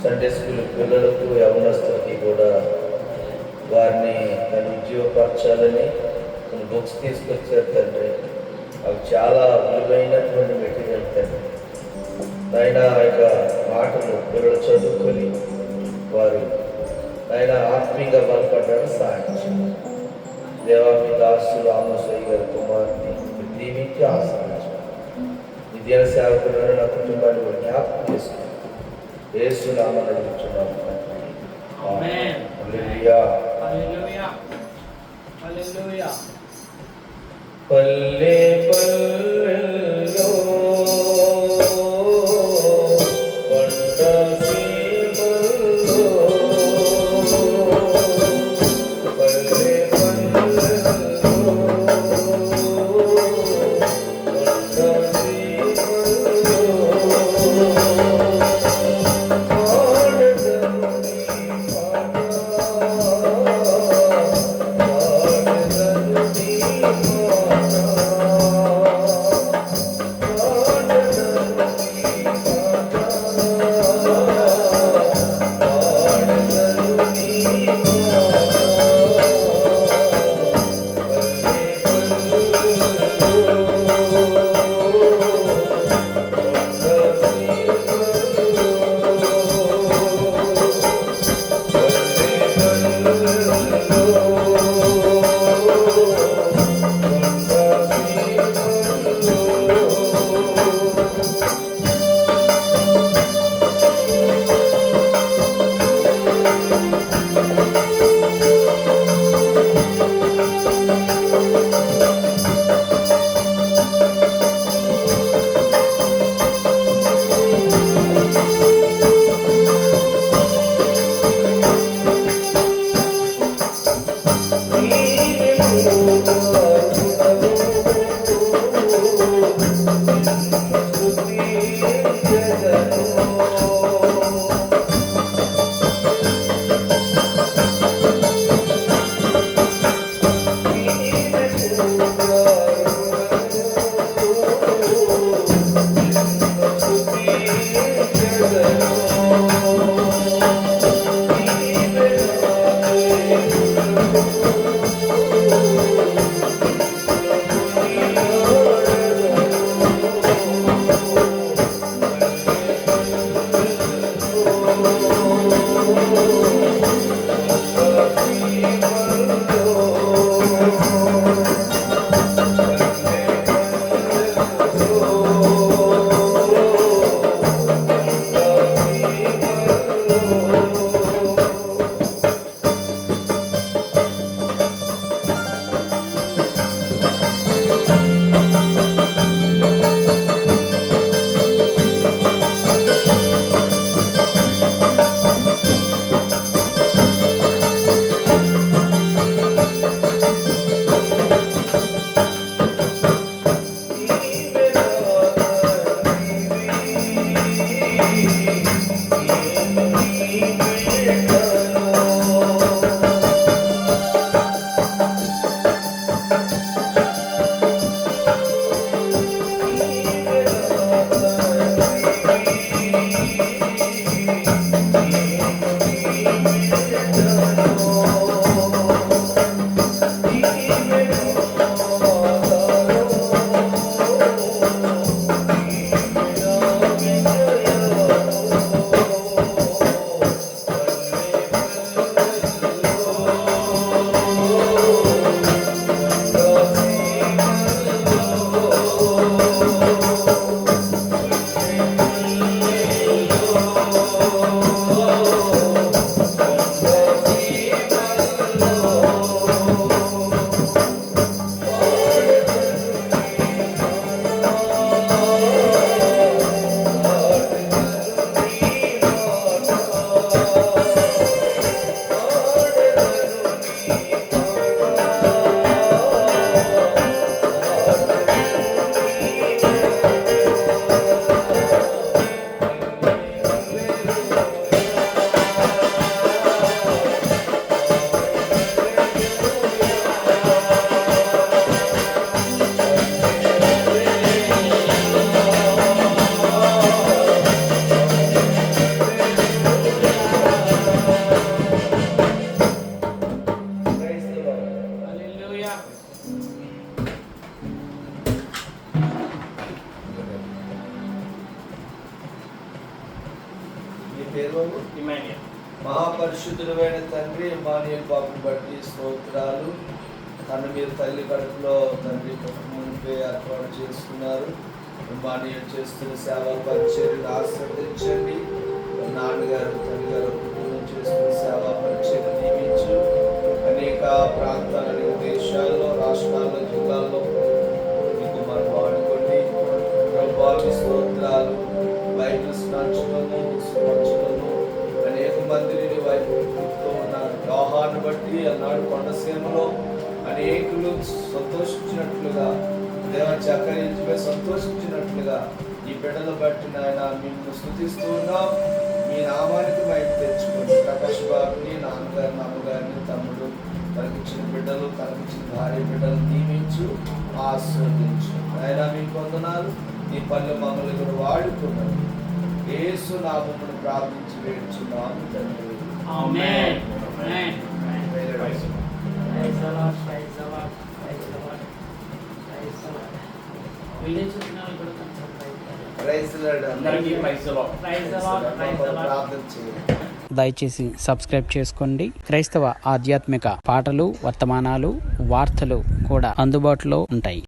Sunday school పిల్లలకు యవనస్తులకి కూడా వారిని నన్ను ఉద్యోగపరచాలని కొన్ని బుక్స్ తీసుకొచ్చారు తండ్రి. అవి చాలా విలువైనటువంటి మెటీరియల్ తండ్రి. ఆయన యొక్క మాటలు పిల్లలు చదువుకొని వారు ఆయన ఆత్మీయంగా బలపడ్డారు. సాధించి దేవా మీ దాసులు ఆమోసయ్య గారి కుమార్తెని దీనికి ఆశ్రయించారు. విద్యా సేవకులను నా కుటుంబాన్ని జ్ఞాపకం చేసుకుని యేసు నామమున అడుగుచున్నాము. ఆమేన్. హల్లెలూయా. హల్లెలూయా. హల్లెలూయా. పల్లె పల్లెల్లో పేరు ఇమాన్యుయల్. మహాపరిశుద్ధుడైన తండ్రి ఇమానుయేలు బాబుని బట్టి స్తోత్రాలు. తను మీరు తల్లి కడుపులో తండ్రి మునిపే ఏర్పాటు చేసుకున్నారు. ఇమానుయేలు చేస్తున్న సేవా పరిచర్యను ఆశీర్వదించండి. నాన్నగారు తల్లిగారు కుటుంబం చేస్తున్న సేవా పరిచర్యను నియమించు. అనేక ప్రాంతాలు, అనేక దేశాల్లో, రాష్ట్రాల్లో, జిల్లాల్లో మీకు మనం వాడుకోండి. ప్రభావి స్తోత్రాలు. బైబిల్స్ పంచడము, బుక్స్ పంచడము, అనేక మందిని వైపుతో ఉన్నారు. యోహాను బట్టి అన్నాడు కొండసీమలో అనేకులు సంతోషించినట్లుగా, దేవ చక్కరించిపై సంతోషించినట్లుగా ఈ బిడ్డలు బట్టి నాయన మిమ్మల్ని స్తుతిస్తూ ఉన్నాం. మీ నామానికి బయట తెచ్చుకోండి. ప్రకాష్ బాబుని, నాన్నగారిని, అమ్మగారిని, తమ్ముడు, తనకిచ్చిన బిడ్డలు, తనకిచ్చిన భార్య బిడ్డలు దీవించు, ఆశీర్వదించు. ఆయన మీకు వందనాలు. నీ పల్లె మమ్మల్ని కూడా వాడుకున్నాను. యేసు నామమును ప్రార్థించి వేడుచున్నాము తండ్రి. ఆమేన్. ఆమేన్. Praise the Lord. Praise the Lord, praise the Lord, praise the Lord, praise the Lord. Video చూసిన వాళ్ళు కూడా కొంచెం praise the Lord. Praise the Lord. అందరికీ praise the Lord, praise the Lord, praise the Lord. ప్రార్థన చేయండి. దయచేసి subscribe చేసుకోండి. క్రైస్తవ ఆధ్యాత్మిక పాటలు, వర్తమానాలు, వార్తలు కూడా అందుబాటులో ఉంటాయి.